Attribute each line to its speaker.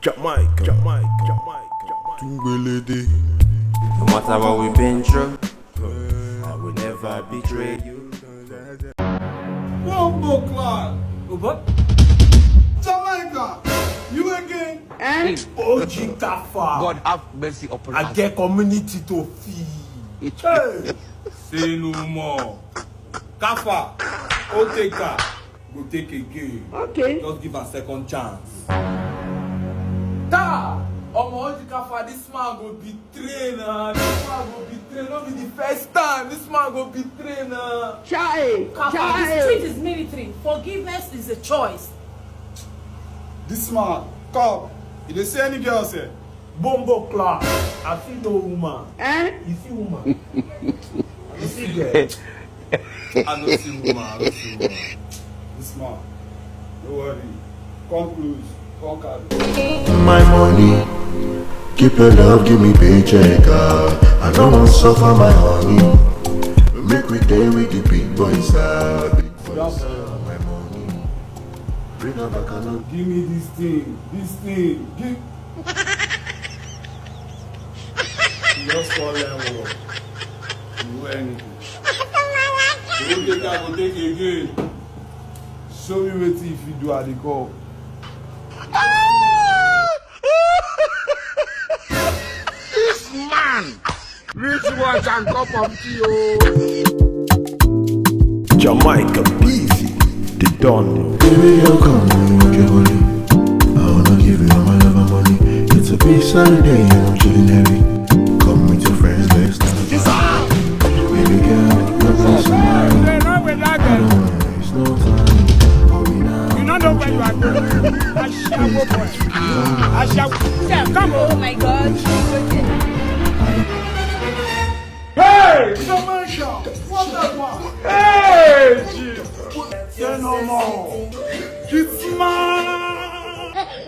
Speaker 1: Jamaica. Tumbelede. No matter what we've been through, I will never betray you.
Speaker 2: Bombo Clark. What? Jamaica. You again?
Speaker 3: And
Speaker 2: OG Kafa.
Speaker 3: God have mercy upon us.
Speaker 2: I get community to feed. Hey. Say no more. Kafa. Oteka. Go take again.
Speaker 3: Okay.
Speaker 2: Just give a second chance. Ta! OG Kafa, this man go betray now. This man go betray. Not be the first time. This man go betray now.
Speaker 3: Chai,
Speaker 4: Kafa, the street is military. Forgiveness is a choice.
Speaker 2: This man, come. You dey see any girl say? Bombo Clark. I see no woman.
Speaker 3: and
Speaker 2: You see woman? You see girl? I don't see woman. I don't see woman. This man, don't worry. Come close. Come carry.
Speaker 5: My money, keep your love, give me paycheck. I don't want to suffer my honey. Make me day with the big boys. Big boys, my money. Bring her back and
Speaker 2: Give me this thing. This thing. Give. You just call them work. You do anything. You don't take that, go take again. Show me what if you do at the call.
Speaker 3: this man, rich watch and cup of tea. Oh.
Speaker 1: Jamaica busy. The Don.
Speaker 5: baby, you come with your money. I wanna give you all my love and money. It's a peace Saturday and I'm chilling heavy. Come with your friends, let's start a party. Baby girl, you're blessing my I don't wanna waste no time. Hold me now.
Speaker 6: You don't know where you are going. I shall go for it. I shall. Yeah, come on.
Speaker 4: Oh my God.
Speaker 2: Hey! Jamaica! What's that one? Hey! Jesus! Say no more! It's man!